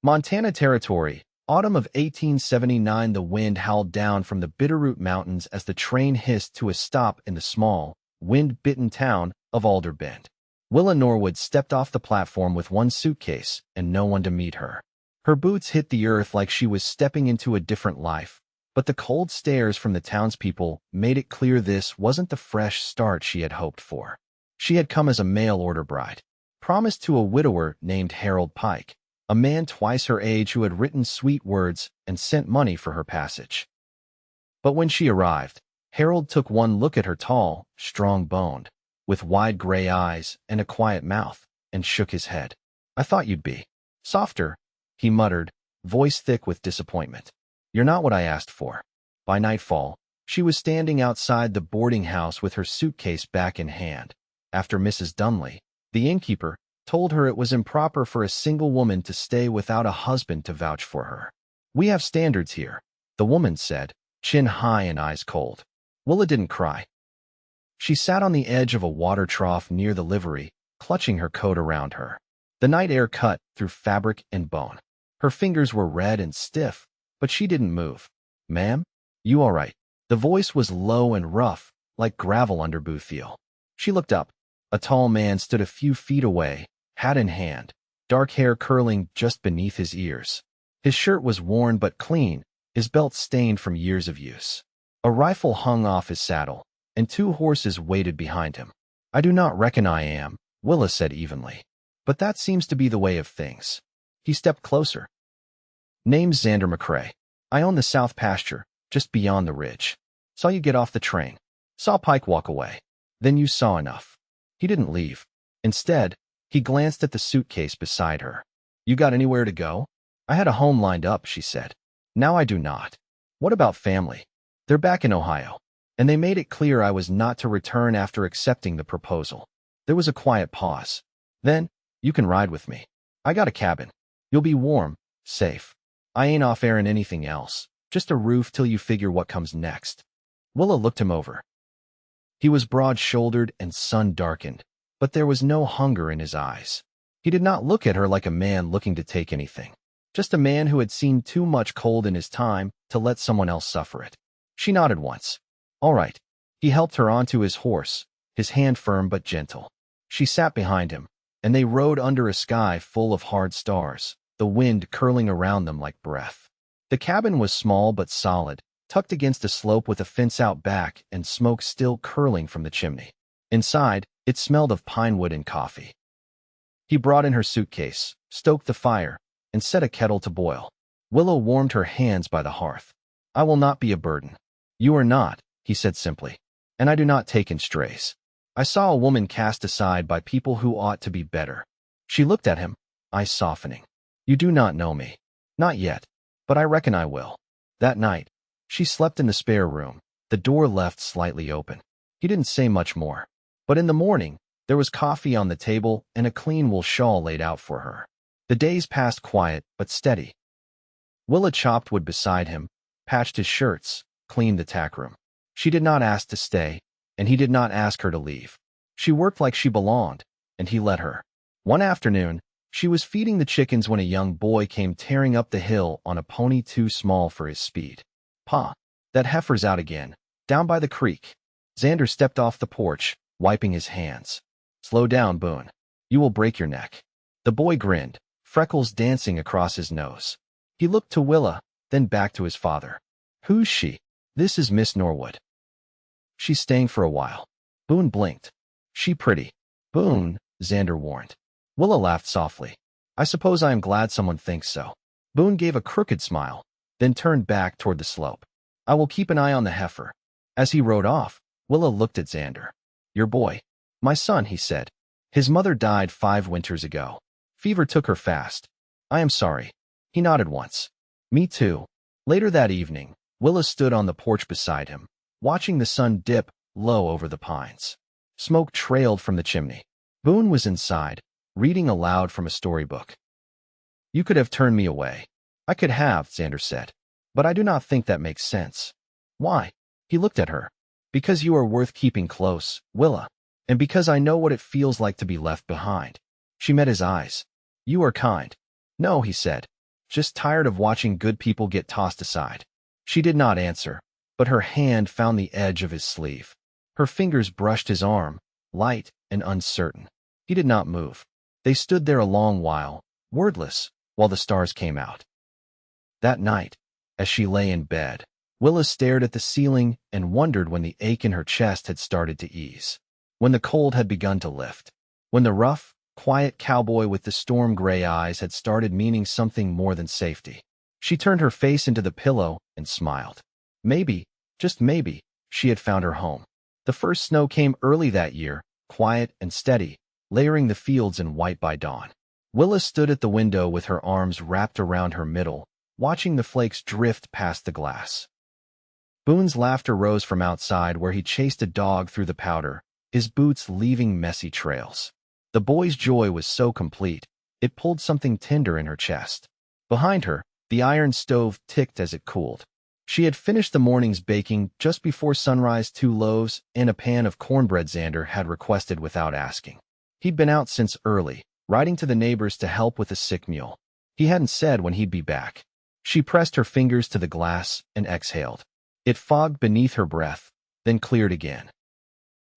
Montana Territory, autumn of 1879. The wind howled down from the Bitterroot Mountains as the train hissed to a stop in the small, wind-bitten town of Alder Bend. Willa Norwood stepped off the platform with one suitcase and no one to meet her. Her boots hit the earth like she was stepping into a different life, but the cold stares from the townspeople made it clear this wasn't the fresh start she had hoped for. She had come as a mail-order bride, promised to a widower named Harold Pike, a man twice her age who had written sweet words and sent money for her passage. But when she arrived, Harold took one look at her tall, strong-boned, with wide gray eyes and a quiet mouth, and shook his head. "I thought you'd be softer," he muttered, voice thick with disappointment. "You're not what I asked for." By nightfall, she was standing outside the boarding house with her suitcase back in hand, after Mrs. Dumley, the innkeeper, told her it was improper for a single woman to stay without a husband to vouch for her. "We have standards here," the woman said, chin high and eyes cold. Willa didn't cry. She sat on the edge of a water trough near the livery, clutching her coat around her. The night air cut through fabric and bone. Her fingers were red and stiff, but she didn't move. "Ma'am, you all right?" The voice was low and rough, like gravel under boot heel. She looked up. A tall man stood a few feet away, hat in hand, dark hair curling just beneath his ears. His shirt was worn but clean, his belt stained from years of use. A rifle hung off his saddle, and two horses waited behind him. "I do not reckon I am," Willa said evenly. "But that seems to be the way of things." He stepped closer. "Name's Xander McCrae. I own the south pasture, just beyond the ridge. Saw you get off the train. Saw Pike walk away. Then you saw enough." He didn't leave. Instead, he glanced at the suitcase beside her. "You got anywhere to go?" "I had a home lined up," she said. "Now I do not." "What about family?" "They're back in Ohio, and they made it clear I was not to return after accepting the proposal." There was a quiet pause. "Then, you can ride with me. I got a cabin. You'll be warm, safe. I ain't off airing anything else, just a roof till you figure what comes next." Willa looked him over. He was broad-shouldered and sun-darkened, but there was no hunger in his eyes. He did not look at her like a man looking to take anything, just a man who had seen too much cold in his time to let someone else suffer it. She nodded once. "All right." He helped her onto his horse, his hand firm but gentle. She sat behind him, and they rode under a sky full of hard stars, the wind curling around them like breath. The cabin was small but solid, tucked against a slope with a fence out back and smoke still curling from the chimney. Inside, it smelled of pine wood and coffee. He brought in her suitcase, stoked the fire, and set a kettle to boil. Willow warmed her hands by the hearth. "I will not be a burden." "You are not," he said simply. "And I do not take in strays. I saw a woman cast aside by people who ought to be better." She looked at him, eyes softening. "You do not know me. Not yet, but I reckon I will." That night, she slept in the spare room, the door left slightly open. He didn't say much more. But in the morning, there was coffee on the table and a clean wool shawl laid out for her. The days passed quiet but steady. Willa chopped wood beside him, patched his shirts, cleaned the tack room. She did not ask to stay, and he did not ask her to leave. She worked like she belonged, and he let her. One afternoon, she was feeding the chickens when a young boy came tearing up the hill on a pony too small for his speed. "Pa, that heifer's out again, down by the creek." Xander stepped off the porch, wiping his hands. "Slow down, Boone. You will break your neck." The boy grinned, freckles dancing across his nose. He looked to Willa, then back to his father. "Who's she?" "This is Miss Norwood. She's staying for a while." Boone blinked. "She pretty." "Boone," Xander warned. Willa laughed softly. "I suppose I am glad someone thinks so." Boone gave a crooked smile, then turned back toward the slope. "I will keep an eye on the heifer." As he rode off, Willa looked at Xander. "Your boy." "My son," he said. "His mother died 5 winters ago. Fever took her fast." "I am sorry." He nodded once. "Me too." Later that evening, Willa stood on the porch beside him, watching the sun dip low over the pines. Smoke trailed from the chimney. Boone was inside, reading aloud from a storybook. "You could have turned me away." "I could have," Xander said. "But I do not think that makes sense." "Why?" He looked at her. "Because you are worth keeping close, Willa. And because I know what it feels like to be left behind." She met his eyes. "You are kind." "No," he said. Just tired of watching good people get tossed aside. She did not answer, but her hand found the edge of his sleeve. Her fingers brushed his arm, light and uncertain. He did not move. They stood there a long while, wordless, while the stars came out. That night, as she lay in bed, Willa stared at the ceiling and wondered when the ache in her chest had started to ease, when the cold had begun to lift, when the rough, quiet cowboy with the storm-gray eyes had started meaning something more than safety. She turned her face into the pillow and smiled. Maybe, just maybe, she had found her home. The first snow came early that year, quiet and steady, layering the fields in white by dawn. Willa stood at the window with her arms wrapped around her middle, watching the flakes drift past the glass. Boone's laughter rose from outside where he chased a dog through the powder, his boots leaving messy trails. The boy's joy was so complete, it pulled something tender in her chest. Behind her, the iron stove ticked as it cooled. She had finished the morning's baking just before sunrise, 2 loaves and a pan of cornbread Xander had requested without asking. He'd been out since early, riding to the neighbors to help with a sick mule. He hadn't said when he'd be back. She pressed her fingers to the glass and exhaled. It fogged beneath her breath, then cleared again.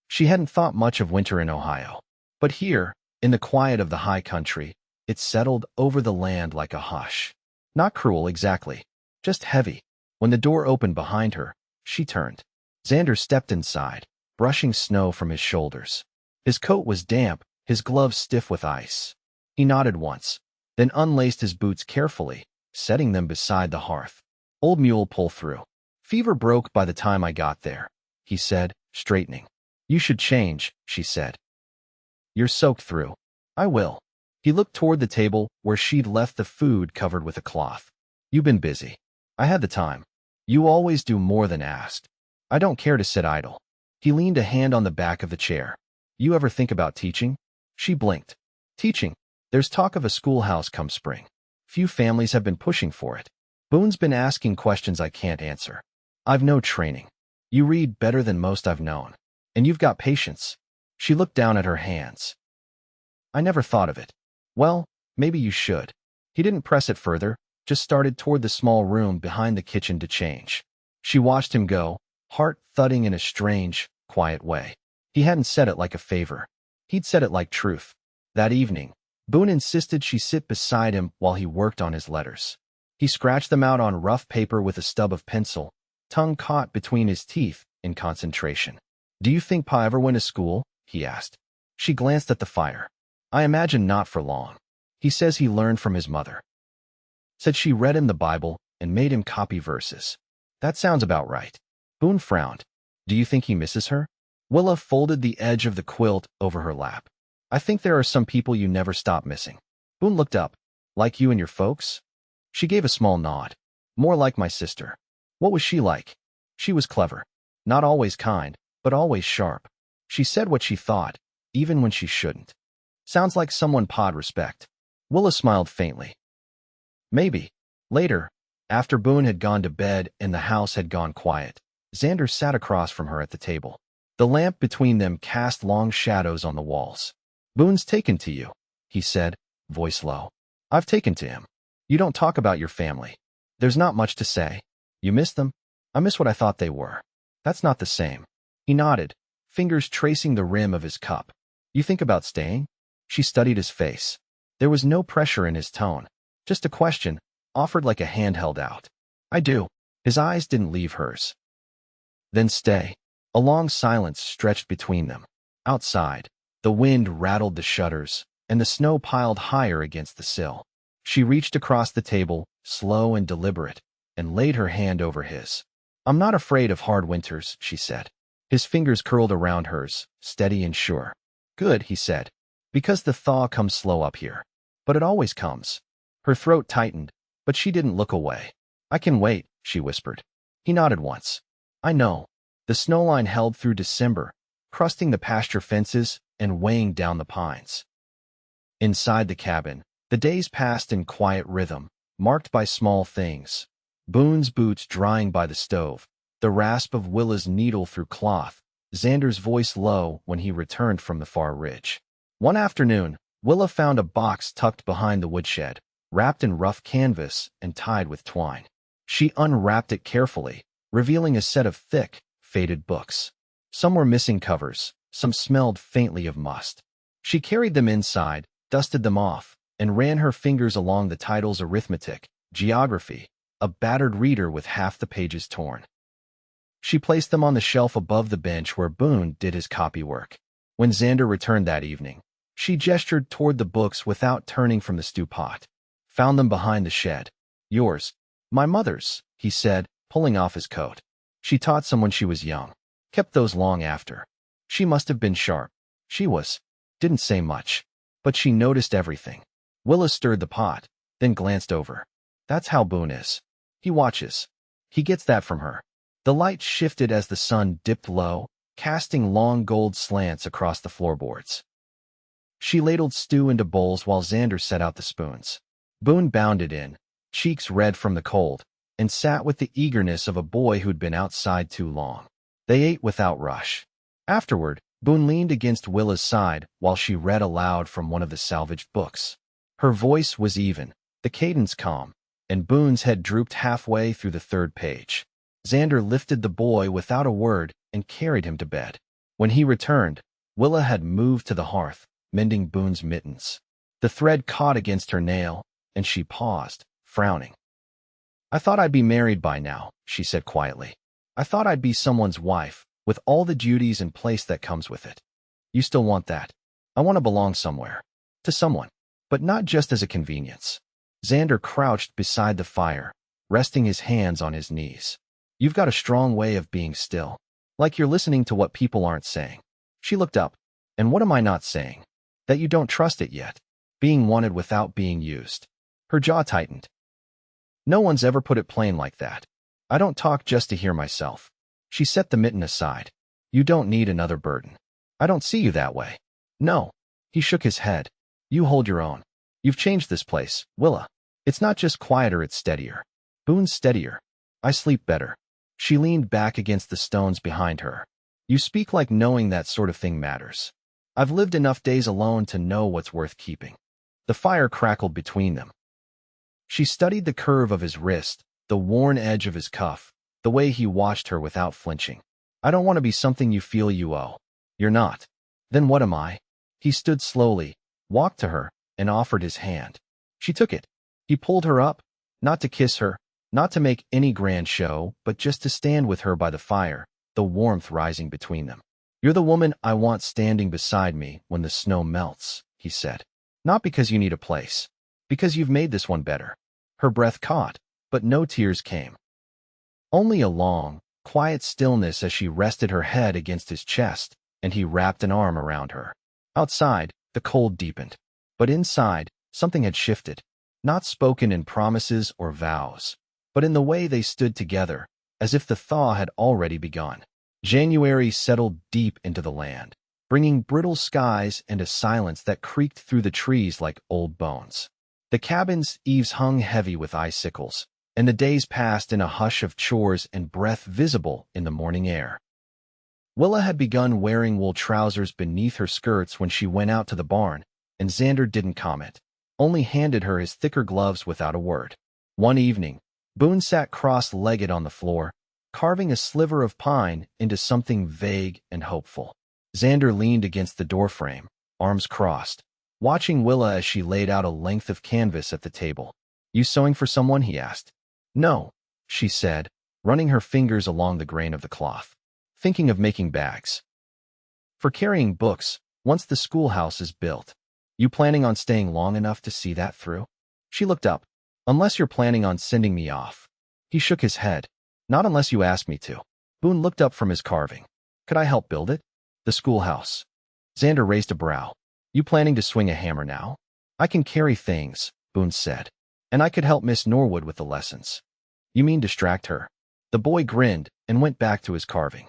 She hadn't thought much of winter in Ohio. But here, in the quiet of the high country, it settled over the land like a hush. Not cruel exactly, just heavy. When the door opened behind her, she turned. Xander stepped inside, brushing snow from his shoulders. His coat was damp, his gloves stiff with ice. He nodded once, then unlaced his boots carefully, setting them beside the hearth. "Old mule, pull through. Fever broke by the time I got there," he said, straightening. "You should change," she said. "You're soaked through." "I will." He looked toward the table where she'd left the food covered with a cloth. "You've been busy." "I had the time." "You always do more than asked." "I don't care to sit idle." He leaned a hand on the back of the chair. "You ever think about teaching?" She blinked. "Teaching? There's talk of a schoolhouse come spring. Few families have been pushing for it. Boone's been asking questions I can't answer. I've no training. You read better than most I've known. And you've got patience." She looked down at her hands. "I never thought of it." "Well, maybe you should." He didn't press it further, just started toward the small room behind the kitchen to change. She watched him go, heart thudding in a strange, quiet way. He hadn't said it like a favor. He'd said it like truth. That evening, Boone insisted she sit beside him while he worked on his letters. He scratched them out on rough paper with a stub of pencil, tongue caught between his teeth in concentration. "Do you think Pa ever went to school?" he asked. She glanced at the fire. "I imagine not for long. He says he learned from his mother." Said she read him the Bible and made him copy verses. "That sounds about right." Boone frowned. "Do you think he misses her?" Willa folded the edge of the quilt over her lap. "I think there are some people you never stop missing." Boone looked up. "Like you and your folks?" She gave a small nod. "More like my sister." "What was she like?" "She was clever. Not always kind, but always sharp. She said what she thought, even when she shouldn't." "Sounds like someone Pa'd respect." Willa smiled faintly. "Maybe." Later, after Boone had gone to bed and the house had gone quiet, Xander sat across from her at the table. The lamp between them cast long shadows on the walls. "Boone's taken to you," he said, voice low. "I've taken to him. You don't talk about your family." "There's not much to say." "You miss them?" "I miss what I thought they were." "That's not the same." He nodded, fingers tracing the rim of his cup. "You think about staying?" She studied his face. There was no pressure in his tone, just a question, offered like a hand held out. "I do." His eyes didn't leave hers. "Then stay." A long silence stretched between them. Outside, the wind rattled the shutters, and the snow piled higher against the sill. She reached across the table, slow and deliberate, and laid her hand over his. "I'm not afraid of hard winters," she said. His fingers curled around hers, steady and sure. "Good," he said, "because the thaw comes slow up here. But it always comes." Her throat tightened, but she didn't look away. "I can wait," she whispered. He nodded once. "I know." The snowline held through December, crusting the pasture fences and weighing down the pines. Inside the cabin, the days passed in quiet rhythm, marked by small things. Boone's boots drying by the stove, the rasp of Willa's needle through cloth, Xander's voice low when he returned from the far ridge. One afternoon, Willa found a box tucked behind the woodshed, wrapped in rough canvas and tied with twine. She unwrapped it carefully, revealing a set of thick, faded books. Some were missing covers, some smelled faintly of must. She carried them inside, dusted them off, and ran her fingers along the titles: arithmetic, geography, a battered reader with half the pages torn. She placed them on the shelf above the bench where Boone did his copywork. When Xander returned that evening, she gestured toward the books without turning from the stew pot. Found them behind the shed. Yours. My mother's, he said, pulling off his coat. She taught some when she was young. Kept those long after. She must have been sharp. She was. Didn't say much. But she noticed everything. Willa stirred the pot, then glanced over. That's how Boone is. He watches. He gets that from her. The light shifted as the sun dipped low, casting long gold slants across the floorboards. She ladled stew into bowls while Xander set out the spoons. Boone bounded in, cheeks red from the cold, and sat with the eagerness of a boy who'd been outside too long. They ate without rush. Afterward, Boone leaned against Willa's side while she read aloud from one of the salvaged books. Her voice was even, the cadence calm, and Boone's head drooped halfway through the third page. Xander lifted the boy without a word and carried him to bed. When he returned, Willa had moved to the hearth, mending Boone's mittens. The thread caught against her nail, and she paused, frowning. I thought I'd be married by now, she said quietly. I thought I'd be someone's wife, with all the duties and place that comes with it. You still want that? I want to belong somewhere. To someone. But not just as a convenience. Xander crouched beside the fire, resting his hands on his knees. You've got a strong way of being still. Like you're listening to what people aren't saying. She looked up. And what am I not saying? That you don't trust it yet. Being wanted without being used. Her jaw tightened. No one's ever put it plain like that. I don't talk just to hear myself. She set the mitten aside. You don't need another burden. I don't see you that way. No. He shook his head. You hold your own. You've changed this place, Willa. It's not just quieter, it's steadier. Boone's steadier. I sleep better. She leaned back against the stones behind her. You speak like knowing that sort of thing matters. I've lived enough days alone to know what's worth keeping. The fire crackled between them. She studied the curve of his wrist, the worn edge of his cuff, the way he watched her without flinching. I don't want to be something you feel you owe. You're not. Then what am I? He stood slowly, walked to her, and offered his hand. She took it. He pulled her up, not to kiss her, not to make any grand show, but just to stand with her by the fire, the warmth rising between them. You're the woman I want standing beside me when the snow melts, he said. Not because you need a place. Because you've made this one better. Her breath caught, but no tears came. Only a long, quiet stillness as she rested her head against his chest, and he wrapped an arm around her. Outside, the cold deepened. But inside, something had shifted. Not spoken in promises or vows, but in the way they stood together, as if the thaw had already begun. January settled deep into the land, bringing brittle skies and a silence that creaked through the trees like old bones. The cabin's eaves hung heavy with icicles, and the days passed in a hush of chores and breath visible in the morning air. Willa had begun wearing wool trousers beneath her skirts when she went out to the barn, and Xander didn't comment, only handed her his thicker gloves without a word. One evening, Boone sat cross-legged on the floor, carving a sliver of pine into something vague and hopeful. Xander leaned against the doorframe, arms crossed, watching Willa as she laid out a length of canvas at the table. You sewing for someone? He asked. No, she said, running her fingers along the grain of the cloth. Thinking of making bags. For carrying books, once the schoolhouse is built. You planning on staying long enough to see that through? She looked up. Unless you're planning on sending me off. He shook his head. Not unless you ask me to. Boone looked up from his carving. Could I help build it? The schoolhouse. Xander raised a brow. You planning to swing a hammer now? I can carry things, Boone said. And I could help Miss Norwood with the lessons. You mean distract her? The boy grinned and went back to his carving.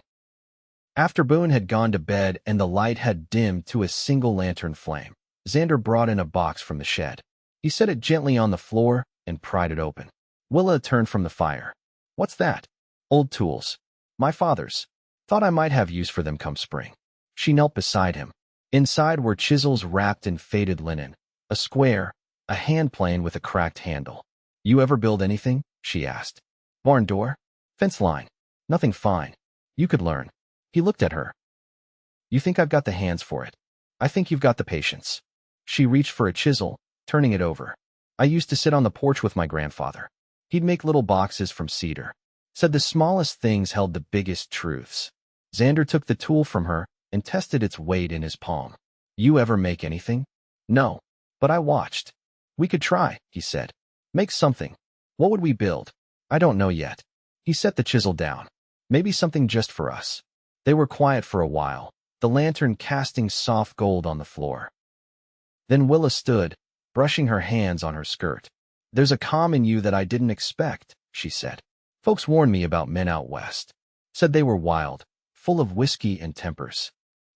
After Boone had gone to bed and the light had dimmed to a single lantern flame, Xander brought in a box from the shed. He set it gently on the floor and pried it open. Willa turned from the fire. What's that? Old tools. My father's. Thought I might have use for them come spring. She knelt beside him. Inside were chisels wrapped in faded linen, a square, a hand plane with a cracked handle. You ever build anything? She asked. Barn door? Fence line? Nothing fine. You could learn. He looked at her. You think I've got the hands for it? I think you've got the patience. She reached for a chisel, turning it over. I used to sit on the porch with my grandfather. He'd make little boxes from cedar. Said the smallest things held the biggest truths. Xander took the tool from her and tested its weight in his palm. You ever make anything? No, but I watched. We could try, he said. Make something. What would we build? I don't know yet. He set the chisel down. Maybe something just for us. They were quiet for a while, the lantern casting soft gold on the floor. Then Willa stood, brushing her hands on her skirt. There's a calm in you that I didn't expect, she said. Folks warned me about men out west. Said they were wild, full of whiskey and tempers.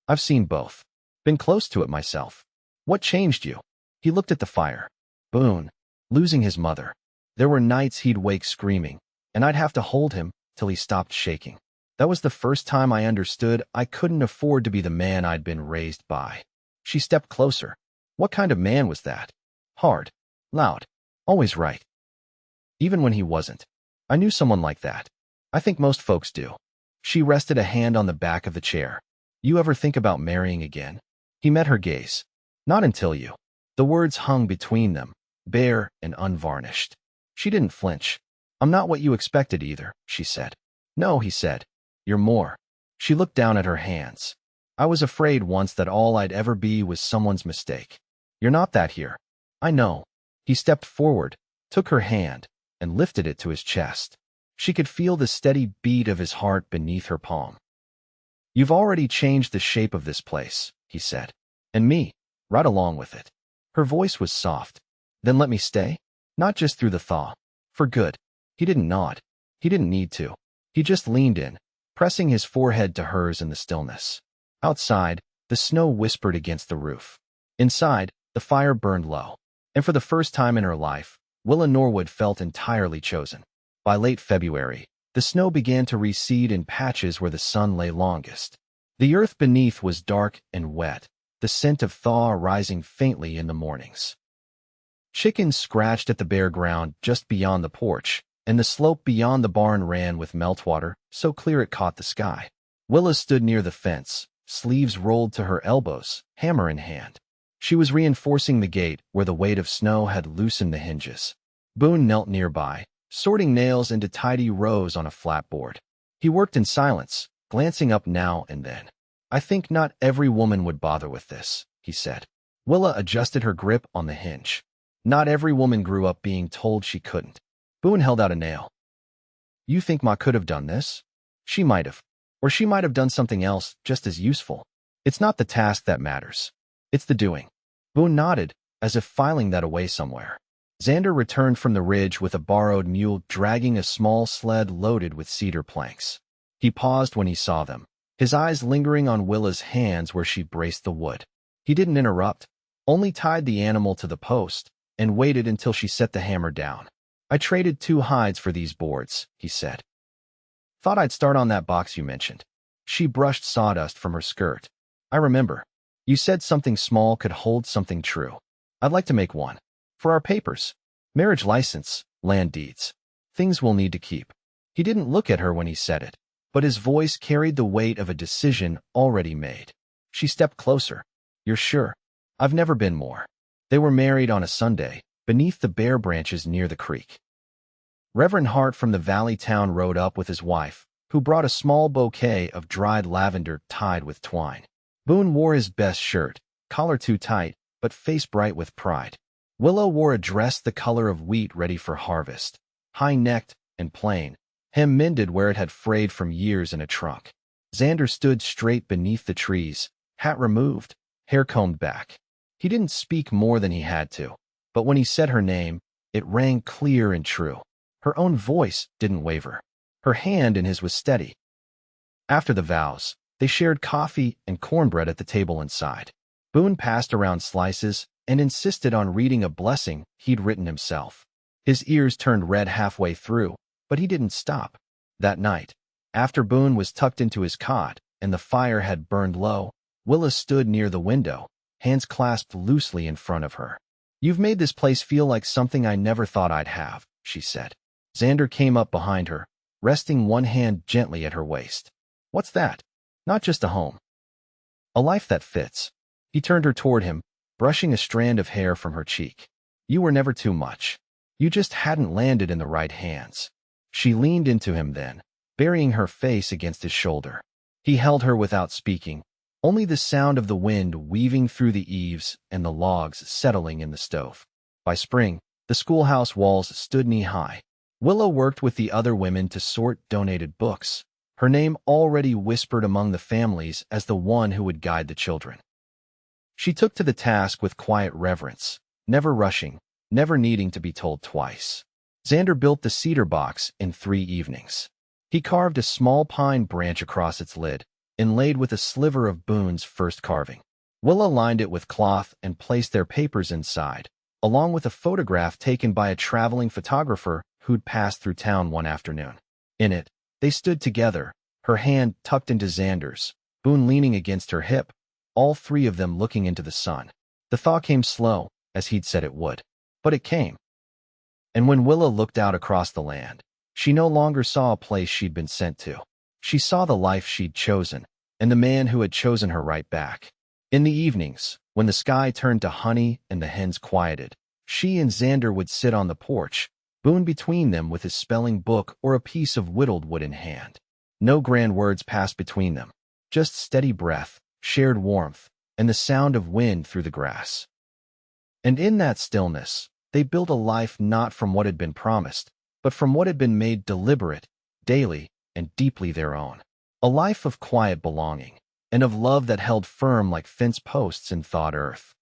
I've seen both. Been close to it myself. What changed you? He looked at the fire. Boone, losing his mother. There were nights he'd wake screaming, and I'd have to hold him till he stopped shaking. That was the first time I understood I couldn't afford to be the man I'd been raised by. She stepped closer. What kind of man was that? Hard, loud, always right. Even when he wasn't. I knew someone like that. I think most folks do. She rested a hand on the back of the chair. You ever think about marrying again? He met her gaze. Not until you. The words hung between them, bare and unvarnished. She didn't flinch. I'm not what you expected either, she said. No, he said. You're more. She looked down at her hands. I was afraid once that all I'd ever be was someone's mistake. You're not that here. I know. He stepped forward, took her hand, and lifted it to his chest. She could feel the steady beat of his heart beneath her palm. You've already changed the shape of this place, he said. And me, right along with it. Her voice was soft. Then let me stay? Not just through the thaw. For good. He didn't nod. He didn't need to. He just leaned in, pressing his forehead to hers in the stillness. Outside, the snow whispered against the roof. Inside, the fire burned low. And for the first time in her life, Willa Norwood felt entirely chosen. By late February, the snow began to recede in patches where the sun lay longest. The earth beneath was dark and wet, the scent of thaw rising faintly in the mornings. Chickens scratched at the bare ground just beyond the porch, and the slope beyond the barn ran with meltwater so clear it caught the sky. Willa stood near the fence, sleeves rolled to her elbows, hammer in hand. She was reinforcing the gate where the weight of snow had loosened the hinges. Boone knelt nearby, sorting nails into tidy rows on a flat board. He worked in silence, glancing up now and then. I think not every woman would bother with this, he said. Willa adjusted her grip on the hinge. Not every woman grew up being told she couldn't. Boone held out a nail. You think Ma could have done this? She might have. Or she might have done something else just as useful. It's not the task that matters. It's the doing. Boone nodded, as if filing that away somewhere. Xander returned from the ridge with a borrowed mule dragging a small sled loaded with cedar planks. He paused when he saw them, his eyes lingering on Willa's hands where she braced the wood. He didn't interrupt, only tied the animal to the post and waited until she set the hammer down. I traded 2 hides for these boards, he said. Thought I'd start on that box you mentioned. She brushed sawdust from her skirt. I remember. You said something small could hold something true. I'd like to make one. For our papers. Marriage license, land deeds. Things we'll need to keep. He didn't look at her when he said it, but his voice carried the weight of a decision already made. She stepped closer. You're sure? I've never been more. They were married on a Sunday, beneath the bare branches near the creek. Reverend Hart from the valley town rode up with his wife, who brought a small bouquet of dried lavender tied with twine. Boone wore his best shirt, collar too tight, but face bright with pride. Willa wore a dress the color of wheat ready for harvest, high-necked and plain, hem mended where it had frayed from years in a trunk. Xander stood straight beneath the trees, hat removed, hair combed back. He didn't speak more than he had to, but when he said her name, it rang clear and true. Her own voice didn't waver. Her hand in his was steady. After the vows, they shared coffee and cornbread at the table inside. Boone passed around slices and insisted on reading a blessing he'd written himself. His ears turned red halfway through, but he didn't stop. That night, after Boone was tucked into his cot and the fire had burned low, Willa stood near the window, hands clasped loosely in front of her. You've made this place feel like something I never thought I'd have, she said. Xander came up behind her, resting one hand gently at her waist. What's that? Not just a home. A life that fits. He turned her toward him, brushing a strand of hair from her cheek. You were never too much. You just hadn't landed in the right hands. She leaned into him then, burying her face against his shoulder. He held her without speaking, only the sound of the wind weaving through the eaves and the logs settling in the stove. By spring, the schoolhouse walls stood knee-high. Willa worked with the other women to sort donated books, her name already whispered among the families as the one who would guide the children. She took to the task with quiet reverence, never rushing, never needing to be told twice. Xander built the cedar box in 3 evenings. He carved a small pine branch across its lid, inlaid with a sliver of Boone's first carving. Willa lined it with cloth and placed their papers inside, along with a photograph taken by a traveling photographer who'd passed through town one afternoon. In it, they stood together, her hand tucked into Xander's, Boone leaning against her hip, all 3 of them looking into the sun. The thaw came slow, as he'd said it would. But it came. And when Willa looked out across the land, she no longer saw a place she'd been sent to. She saw the life she'd chosen, and the man who had chosen her right back. In the evenings, when the sky turned to honey and the hens quieted, she and Xander would sit on the porch, Boone between them with his spelling book or a piece of whittled wood in hand. No grand words passed between them, just steady breath, shared warmth, and the sound of wind through the grass. And in that stillness, they built a life not from what had been promised, but from what had been made deliberate, daily, and deeply their own. A life of quiet belonging, and of love that held firm like fence posts in thawed earth.